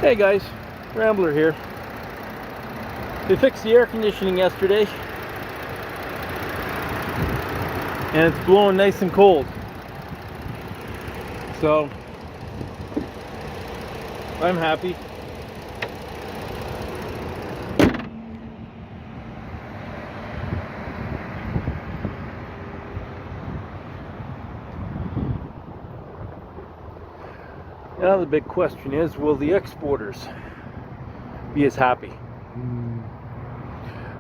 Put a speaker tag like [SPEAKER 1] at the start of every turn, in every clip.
[SPEAKER 1] Hey guys, Rambler here. We fixed the air conditioning yesterday and it's blowing nice and cold. So I'm happy. Now the big question is, will the exporters be as happy?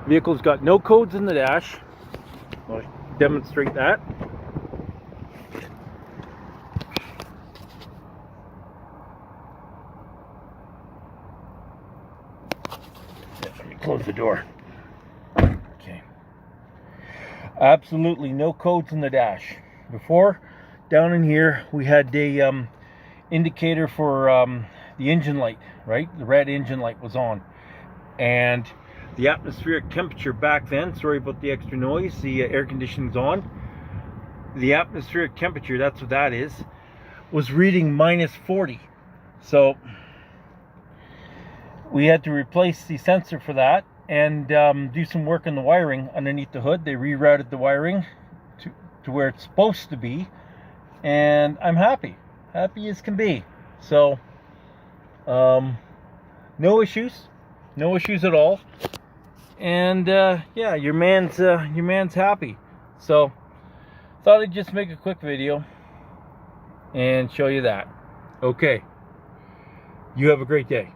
[SPEAKER 1] Vehicle's got no codes in the dash. I'll demonstrate that. Let me close the door. Okay. Absolutely no codes in the dash. Before, down in here, we had the indicator for the engine light, right? The red engine light was on. And the atmospheric temperature back then, sorry about the extra noise, the air conditioning's on. The atmospheric temperature, that's what that is, was reading -40. So we had to replace the sensor for that and do some work on the wiring underneath the hood. They rerouted the wiring to where it's supposed to be, and I'm happy as can be. So no issues at all. And yeah, your man's happy. So thought I'd just make a quick video and show you that. Okay, you have a great day.